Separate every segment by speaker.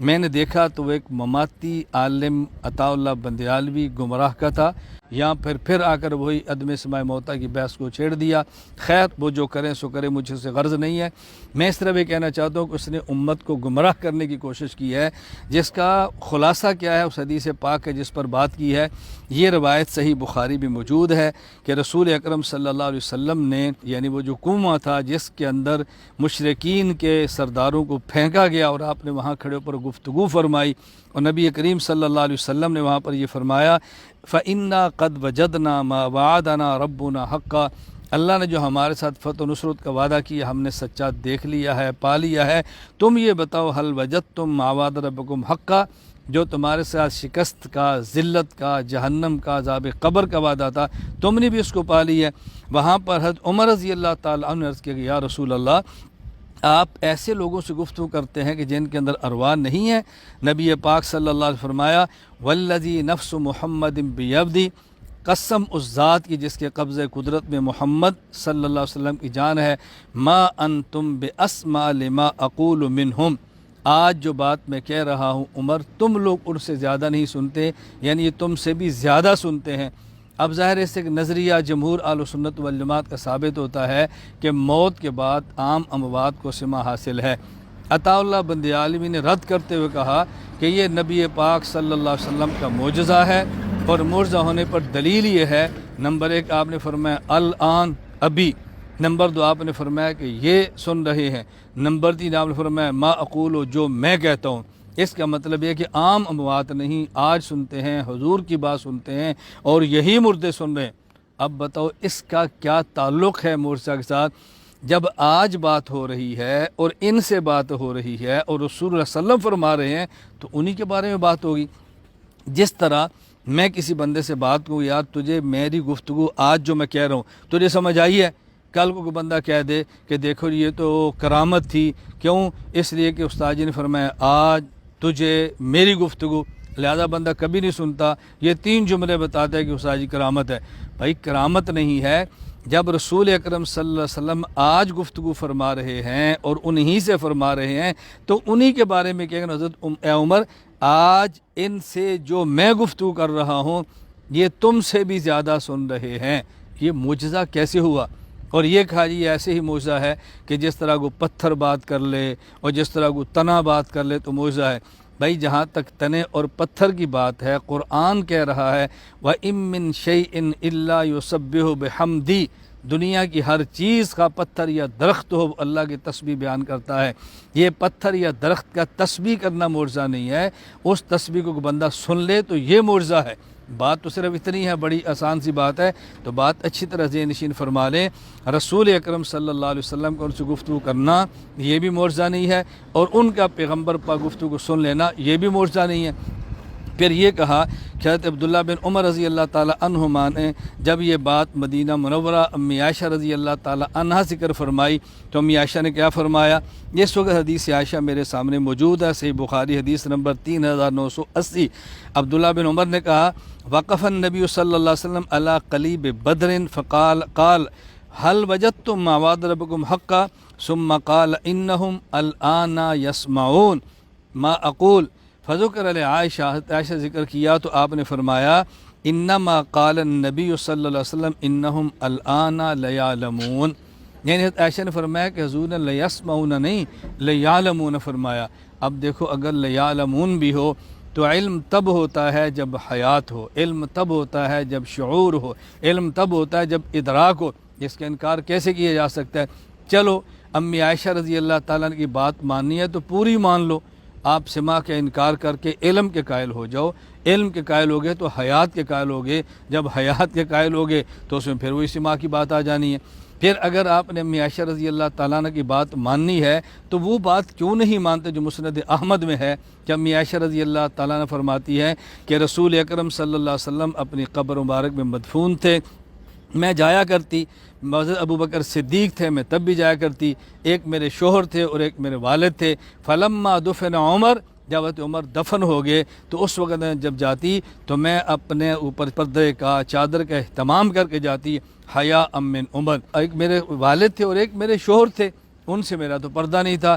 Speaker 1: میں نے دیکھا تو وہ ایک مماتی عالم عطاءاللہ بندیالوی گمراہ کا تھا، یہاں پھر آ کر وہی عدم سماع موتا کی بحث کو چھیڑ دیا۔ خیر وہ جو کریں سو کریں، مجھے سے غرض نہیں ہے۔ میں اس طرح بھی کہنا چاہتا ہوں کہ اس نے امت کو گمراہ کرنے کی کوشش کی ہے، جس کا خلاصہ کیا ہے اس حدیث پاک ہے جس پر بات کی ہے۔ یہ روایت صحیح بخاری بھی موجود ہے کہ رسول اکرم صلی اللہ علیہ وسلم نے، یعنی وہ جو کنواں تھا جس کے اندر مشرکین کے سرداروں کو پھینکا گیا، اور آپ نے وہاں کھڑے پر گفتگو فرمائی، اور نبی کریم صلی اللہ علیہ وسلم نے وہاں پر یہ فرمایا فَإِنَّا قَدْ وَجَدْنَا مَا وَعَدَنَا رَبُّنَا حَقًّا، اللہ نے جو ہمارے ساتھ فتح و نصرت کا وعدہ کیا ہم نے سچا دیکھ لیا ہے، پا لیا ہے۔ تم یہ بتاؤ هَلْ وَجَدْتُم مَا وَعَدَ رَبُّكُمْ حَقًّا، جو تمہارے ساتھ شکست کا، ذلت کا، جہنم کا، عذاب قبر کا وعدہ تھا، تم نے بھی اس کو پا لی ہے۔ وہاں پر حضرت عمر رضی اللہ تعالیٰ عنہ نے عرض کیا کہ یا رسول اللہ، آپ ایسے لوگوں سے گفتگو کرتے ہیں کہ جن کے اندر ارواح نہیں ہے؟ نبی پاک صلی اللہ علیہ وسلم فرمایا والذی نفس محمد بیدی، قسم اس ذات کی جس کے قبضہ قدرت میں محمد صلی اللہ علیہ وسلم کی جان ہے، ما انتم باسمع لما اقول منہم، آج جو بات میں کہہ رہا ہوں عمر، تم لوگ ان سے زیادہ نہیں سنتے، یعنی یہ تم سے بھی زیادہ سنتے ہیں۔ اب ظاہر ہے اس سے ایک نظریہ جمہور اہل سنت والجماعت کا ثابت ہوتا ہے کہ موت کے بعد عام اموات کو سماع حاصل ہے۔ عطاءاللہ بندیالوی نے رد کرتے ہوئے کہا کہ یہ نبی پاک صلی اللہ علیہ وسلم کا معجزہ ہے، اور معجزہ ہونے پر دلیل یہ ہے، نمبر ایک آپ نے فرمایا الآن، ابھی، نمبر دو آپ نے فرمایا کہ یہ سن رہے ہیں، نمبر تین آپ نے فرمایا ما اقول، جو میں کہتا ہوں۔ اس کا مطلب یہ کہ عام اموات نہیں، آج سنتے ہیں، حضور کی بات سنتے ہیں، اور یہی مردے سن رہے ہیں۔ اب بتاؤ اس کا کیا تعلق ہے معجزہ کے ساتھ؟ جب آج بات ہو رہی ہے اور ان سے بات ہو رہی ہے اور رسول اللہ صلی اللہ علیہ وسلم فرما رہے ہیں تو انہی کے بارے میں بات ہوگی۔ جس طرح میں کسی بندے سے بات کروں، یار تجھے میری گفتگو آج جو میں کہہ رہا ہوں تجھے سمجھ آئی ہے، کل کو کوئی بندہ کہہ دے کہ دیکھو یہ تو کرامت تھی، کیوں؟ اس لیے کہ استاد جی نے فرمایا آج تجھے میری گفتگو، لہذا بندہ کبھی نہیں سنتا، یہ تین جملے بتاتا ہے کہ استاد جی کرامت ہے۔ بھائی کرامت نہیں ہے، جب رسول اکرم صلی اللہ علیہ وسلم آج گفتگو فرما رہے ہیں اور انہی سے فرما رہے ہیں تو انہی کے بارے میں کہنا حضرت اے عمر، آج ان سے جو میں گفتگو کر رہا ہوں یہ تم سے بھی زیادہ سن رہے ہیں۔ یہ معجزہ کیسے ہوا؟ اور یہ کہا جی ایسے ہی معجزہ ہے کہ جس طرح کو پتھر بات کر لے اور جس طرح کو تنا بات کر لے تو معجزہ ہے۔ بھائی جہاں تک تنے اور پتھر کی بات ہے، قرآن کہہ رہا ہے وَإِن مِّن شَيْءٍ إِلَّا يُسَبِّحُ بِحَمْدِهِ، دنیا کی ہر چیز کا، پتھر یا درخت ہو، اللہ کی تسبیح بیان کرتا ہے۔ یہ پتھر یا درخت کا تسبیح کرنا معجزہ نہیں ہے، اس تسبیح کو بندہ سن لے تو یہ معجزہ ہے۔ بات تو صرف اتنی ہے، بڑی آسان سی بات ہے، تو بات اچھی طرح ذہن نشین فرما لیں۔ رسول اکرم صلی اللہ علیہ وسلم کا ان سے گفتگو کرنا یہ بھی معجزہ نہیں ہے، اور ان کا پیغمبر پر گفتگو سن لینا یہ بھی معجزہ نہیں ہے۔ پھر یہ کہا کہ حضرت عبداللہ بن عمر رضی اللہ تعالی عنہما نے جب یہ بات مدینہ منورہ امی عائشہ رضی اللہ تعالی عنہا ذکر فرمائی تو امی عائشہ نے کیا فرمایا؟ اس وقت حدیث عائشہ میرے سامنے موجود ہے، صحیح بخاری حدیث نمبر 3980۔ عبداللہ بن عمر نے کہا وقف النبی صلی اللہ علیہ وسلم علی قلیب بدر فقال هل وجدتم ما وعد ربكم حقا ثم قال انہم الآن یسمعون ما اقول فذکر عائشہ، عائشہ ذکر کیا تو آپ نے فرمایا انما قال النبی صلی اللہ علیہ وسلم انہم الآن لیعلمون، یعنی عائشہ نے فرمایا کہ حضور نے لیسمعون نہیں لیعلمون فرمایا۔ اب دیکھو اگر لیعلمون بھی ہو تو علم تب ہوتا ہے جب حیات ہو، علم تب ہوتا ہے جب شعور ہو، علم تب ہوتا ہے جب ادراک ہو، جس کا انکار کیسے کیا جا سکتا ہے؟ چلو امی عائشہ رضی اللہ تعالیٰ عنہ کی بات ماننی ہے تو پوری مان لو، آپ سماع کا انکار کر کے علم کے قائل ہو جاؤ، علم کے قائل ہوگے تو حیات کے قائل ہوگے، جب حیات کے قائل ہوگے تو اس میں پھر وہی سماع کی بات آ جانی ہے۔ پھر اگر آپ نے امی عائشہ رضی اللہ تعالیٰ عنہ کی بات ماننی ہے تو وہ بات کیوں نہیں مانتے جو مسند احمد میں ہے کہ امی عائشہ رضی اللہ تعالیٰ عنہ فرماتی ہے کہ رسول اکرم صلی اللہ علیہ وسلم اپنی قبر مبارک میں مدفون تھے، میں جایا کرتی، حضرت ابوبکر صدیق تھے میں تب بھی جایا کرتی، ایک میرے شوہر تھے اور ایک میرے والد تھے، فلما دفن عمر، جب حضرت عمر دفن ہو گئے تو اس وقت جب جاتی تو میں اپنے اوپر پردے کا، چادر کا اہتمام کر کے جاتی، حیا من عمر، ایک میرے والد تھے اور ایک میرے شوہر تھے، ان سے میرا تو پردہ نہیں تھا۔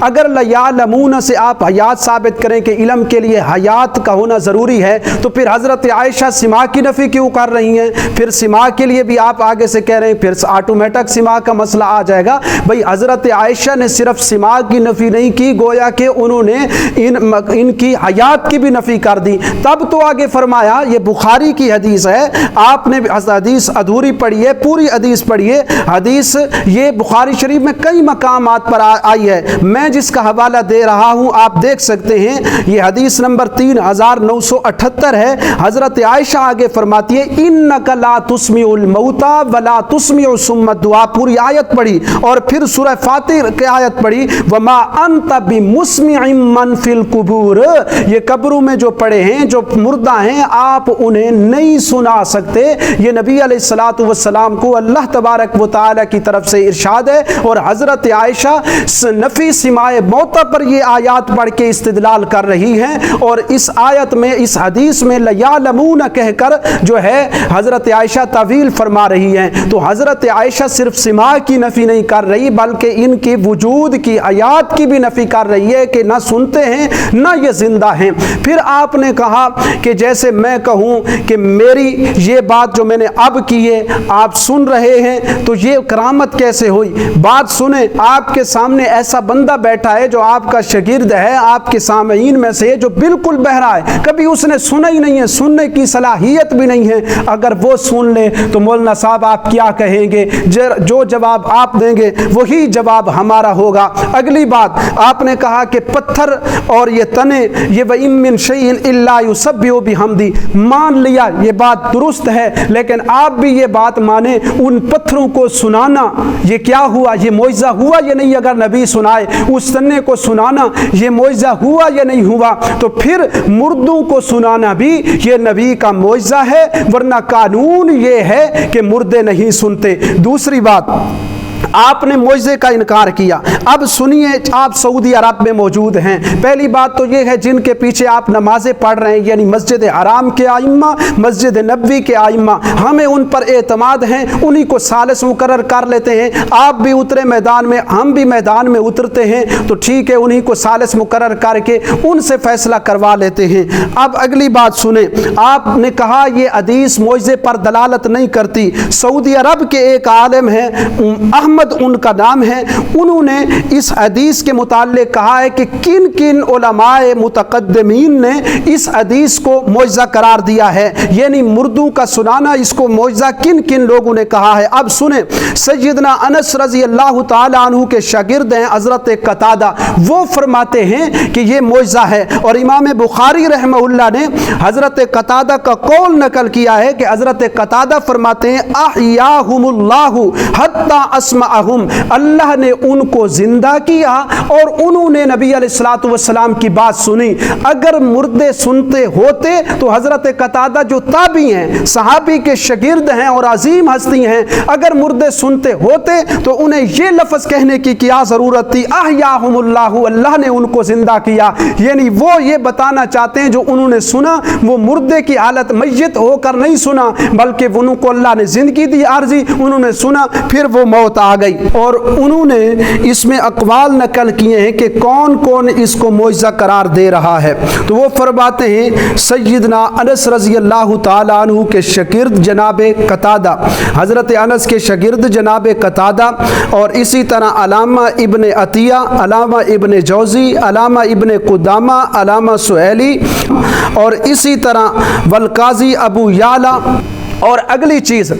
Speaker 2: اگر لیعلمون سے آپ حیات ثابت کریں کہ علم کے لیے حیات کا ہونا ضروری ہے، تو پھر حضرت عائشہ سماع کی نفی کیوں کر رہی ہیں؟ پھر سماع کے لیے بھی آپ آگے سے کہہ رہے ہیں، پھر آٹومیٹک سماع کا مسئلہ آ جائے گا۔ بھئی حضرت عائشہ نے صرف سماع کی نفی نہیں کی، گویا کہ انہوں نے ان کی حیات کی بھی نفی کر دی۔ تب تو آگے فرمایا، یہ بخاری کی حدیث ہے، آپ نے حدیث ادھوری پڑھی ہے، پوری حدیث پڑھیے۔ حدیث یہ بخاری شریف میں کئی مقامات پر آئی ہے، میں جس کا حوالہ دے رہا ہوں آپ دیکھ سکتے ہیں، یہ حدیث نمبر 3978 ہے۔ حضرت عائشہ آگے فرماتی ہے، انک لا تسمع الموتى ولا تسمع الصم الدعاء، پوری آیت پڑھی، اور پھر سورہ فاتر کی آیت پڑھی، وما انت بمسمع من فی القبور، یہ قبروں میں جو پڑے ہیں، جو مردہ ہیں، آپ انہیں نہیں سنا سکتے۔ یہ نبی علیہ الصلوۃ والسلام کو اللہ تبارک و تعالی کی طرف سے ارشاد ہے، اور حضرت عائشہ نفی سماع موتیٰ پر یہ آیات پڑھ کے استدلال کر رہی ہیں، اور اس آیت میں، اس حدیث میں لیعلمون کہہ کر جو ہے حضرت عائشہ تعویل فرما رہی ہیں۔ تو حضرت عائشہ صرف سماع کی نفی نہیں کر رہی، بلکہ ان کی وجود کی آیات کی بھی نفی کر رہی ہے کہ نہ سنتے ہیں نہ یہ زندہ ہیں۔ پھر آپ نے کہا کہ جیسے میں کہوں کہ میری یہ بات جو میں نے اب کی ہے آپ سن رہے ہیں، تو یہ کرامت کیسے ہوئی؟ بات سنیں، آپ کے سامنے ایسا بندہ بیٹھا ہے جو آپ کا شاگرد ہے، آپ کے سامعین میں سے جو بالکل بہرا ہے، کبھی اس نے سنا ہی نہیں ہے، سننے کی صلاحیت بھی نہیں ہے، اگر وہ سن لے تو مولانا صاحب آپ کیا کہیں گے؟ جو جواب آپ دیں گے وہی جواب ہمارا ہوگا۔ اگلی بات آپ نے کہا کہ پتھر اور یہ تنے، یہ وَإِن مِّن شَيْءٍ إِلَّا يُسَبِّحُ بِحَمْدِهِ، مان لیا یہ بات درست ہے، لیکن آپ بھی یہ بات مانیں، ان پتھروں کو سنانا یہ کیا ہوا؟ یہ معجزہ ہوا یا نہیں؟ اگر نبی سنائے، اس تنے کو سنانا یہ معجزہ ہوا یا نہیں ہوا؟ تو پھر مردوں کو سنانا بھی یہ نبی کا معجزہ ہے، ورنہ قانون یہ ہے کہ مردے نہیں سنتے۔ دوسری بات، آپ نے معجزے کا انکار کیا۔ اب سنیے، آپ سعودی عرب میں موجود ہیں، پہلی بات تو یہ ہے جن کے پیچھے آپ نمازیں پڑھ رہے ہیں، یعنی مسجد حرام کے ائمہ، مسجد نبوی کے ائمہ، ہمیں ان پر اعتماد ہے، انہی کو ثالث مقرر کر لیتے ہیں۔ آپ بھی اترے میدان میں، ہم بھی میدان میں اترتے ہیں، تو ٹھیک ہے، انہی کو ثالث مقرر کر کے ان سے فیصلہ کروا لیتے ہیں۔ اب اگلی بات سنیں، آپ نے کہا یہ حدیث معجزے پر دلالت نہیں کرتی۔ سعودی عرب کے ایک عالم ہیں، احمد ان کا نام ہے، انہوں نے اس حدیث کے متعلق کہا ہے کہ کن کن علماء متقدمین نے اس حدیث کو معجزہ قرار دیا ہے، یعنی مردوں کا سنانا، اس کو معجزہ کن کن لوگوں نے کہا ہے۔ اب سنیں، سیدنا انس رضی اللہ تعالی عنہ کے شاگرد ہیں حضرت قتادہ، وہ فرماتے ہیں کہ یہ معجزہ ہے، اور امام بخاری رحمہ اللہ نے حضرت قتادہ کا قول نقل کیا ہے کہ حضرت قتادہ فرماتے ہیں، احیاہم اللہ حتی اسمعہم، اللہ نے ان کو زندہ کیا اور انہوں نے نبی علیہ الصلوۃ والسلام کی بات سنی۔ اگر مردے سنتے ہوتے تو حضرت قتادہ جو تابعی ہیں، صحابی کے شاگرد ہیں اور عظیم ہستی ہیں، اگر مردے سنتے ہوتے تو انہیں یہ لفظ کہنے کی کیا ضرورت تھی، احیاہم اللہ، اللہ نے ان کو زندہ کیا۔ یعنی وہ یہ بتانا چاہتے ہیں جو انہوں نے سنا وہ مردے کی حالت میت ہو کر نہیں سنا، بلکہ ان کو اللہ نے زندگی دی عارضی، انہوں نے سنا، پھر وہ موت آ گئی۔ اور انہوں نے اس میں اقوال نقل کیے ہیں کہ کون کون اس کو معجزہ قرار دے رہا ہے۔ تو وہ فرماتے ہیں سیدنا انس رضی اللہ تعالی عنہ کے شاگرد جناب قتادہ، حضرت انس کے شاگرد جناب قتادہ، اور اسی طرح علامہ ابن عطیہ، علامہ ابن جوزی، علامہ ابن قدامہ، علامہ سہیلی، اور اسی طرح والقاضی ابو یعلا۔ اور اگلی چیز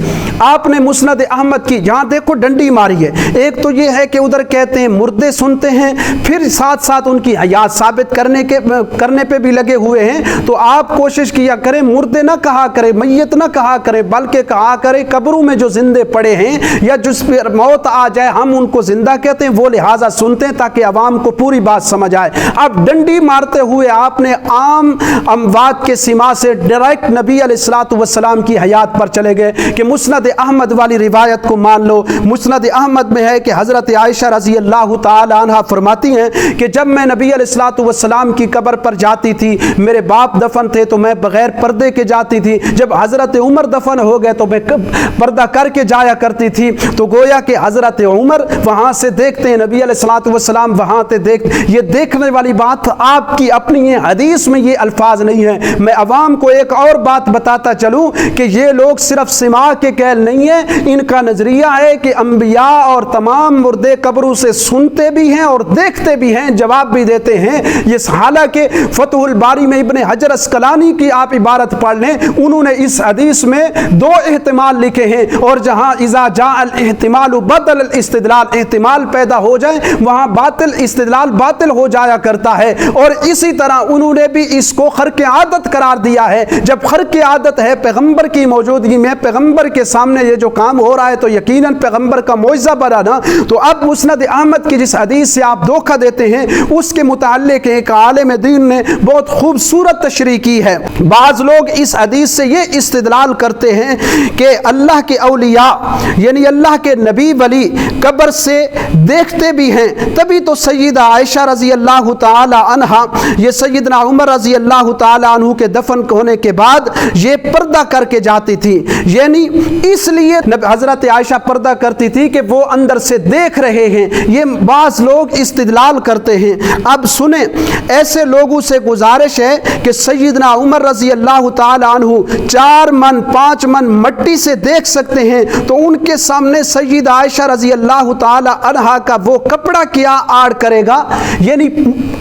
Speaker 2: آپ نے مسند احمد کی، جہاں دیکھو ڈنڈی ماری ہے، ایک تو یہ ہے کہ ادھر کہتے ہیں مردے سنتے ہیں، پھر ساتھ ساتھ ان کی حیات ثابت کرنے پہ بھی لگے ہوئے ہیں۔ تو آپ کوشش کیا کریں مردے نہ کہا کرے، میت نہ کہا کرے، بلکہ کہا کرے قبروں میں جو زندے پڑے ہیں یا جس پہ موت آ جائے ہم ان کو زندہ کہتے ہیں، وہ لہٰذا سنتے ہیں تاکہ عوام کو پوری بات سمجھ آئے۔ اب ڈنڈی مارتے ہوئے آپ نے عام اموات کے سما سے ڈائریکٹ نبی علیہ الصلوۃ والسلام کی حیات روایات پر چلے گئے کہ مسند احمد والی روایت کو مان لو۔ مسند احمد میں ہے کہ حضرت عائشہ رضی اللہ تعالی عنہ فرماتی ہیں کہ جب میں نبی علیہ الصلوۃ والسلام کی قبر پر جاتی تھی، میرے باپ دفن تھے تو میں بغیر پردے کے جاتی تھی، جب حضرت عمر دفن ہو گئے تو میں پردہ کر کے جایا کرتی تھی، تو گویا کہ حضرت عمر وہاں سے دیکھتے ہیں، نبی علیہ الصلوۃ والسلام وہاں سے دیکھتے۔ یہ دیکھنے والی بات آپ کی اپنی حدیث میں یہ الفاظ نہیں ہیں۔ میں عوام کو ایک اور بات بتاتا چلوں کہ یہ لوگ صرف سماع کے قائل نہیں ہیں، ان کا نظریہ ہے کہ انبیاء اور تمام مردے قبروں سے سنتے بھی ہیں اور دیکھتے بھی ہیں، جواب بھی دیتے ہیں۔ یہ حالانکہ فتح الباری میں ابن حجر اسقلانی کی آپ عبارت پڑھ لیں، انہوں نے اس حدیث میں دو احتمال لکھے ہیں، اور جہاں اذا جاء الاحتمال بدل الاستدلال، احتمال پیدا ہو جائے وہاں باطل استدلال باطل ہو جایا کرتا ہے۔ اور اسی طرح انہوں نے بھی اس کو خرق عادت قرار دیا ہے۔ جب خرق عادت ہے پیغمبر کی موجودگی میں، پیغمبر کے سامنے یہ جو کام ہو رہا ہے تو یقیناً پیغمبر کا معجزہ بنا نا۔ تو اب مسند احمد کی جس حدیث سے آپ دھوکہ دیتے ہیں اس کے متعلق ایک عالم دین نے بہت خوبصورت تشریح کی ہے۔ بعض لوگ اس حدیث سے یہ استدلال کرتے ہیں کہ اللہ کے اولیاء یعنی اللہ کے نبی ولی قبر سے دیکھتے بھی ہیں، تبھی تو سیدہ عائشہ رضی اللہ تعالی عنہ یہ سیدنا عمر رضی اللہ تعالی عنہ کے دفن ہونے کے بعد یہ پردہ کر کے جاتی تھی، یعنی اس لیے حضرت عائشہ پردہ کرتی تھی کہ وہ اندر سے دیکھ رہے ہیں۔ یہ بعض لوگ استدلال کرتے ہیں۔ اب سنیں، ایسے لوگوں سے گزارش ہے کہ سیدنا عمر رضی اللہ تعالی عنہ 4 من 5 من مٹی سے دیکھ سکتے ہیں، تو ان کے سامنے سیدہ عائشہ رضی اللہ تعالی عنہ کا وہ کپڑا کیا آڑ کرے گا؟ یعنی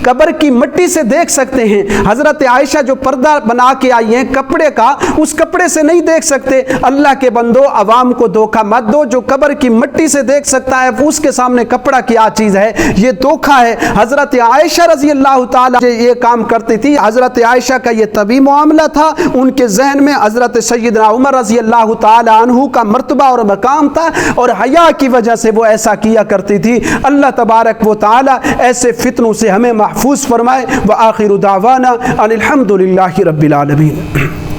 Speaker 2: قبر کی مٹی سے دیکھ سکتے ہیں، حضرت عائشہ جو پردہ بنا کے آئی ہیں کپڑے کا، اس کپڑے سے نہیں دیکھ سکتے۔ اللہ کے بندو، عوام کو دھوکہ مت دو، جو قبر کی مٹی سے دیکھ سکتا ہے اس کے سامنے کپڑا کیا چیز ہے؟ یہ دھوکہ ہے۔ حضرت عائشہ رضی اللہ تعالی یہ کام کرتی تھی، حضرت عائشہ کا یہ طبی معاملہ تھا، ان کے ذہن میں حضرت سیدنا عمر رضی اللہ تعالی عنہ کا مرتبہ اور مقام تھا، اور حیا کی وجہ سے وہ ایسا کیا کرتی تھی۔ اللہ تبارک و تعالی ایسے فتنوں سے ہمیں محفوظ فرمائے۔ وآخر دعوانا ان الحمد للہ رب العالمین۔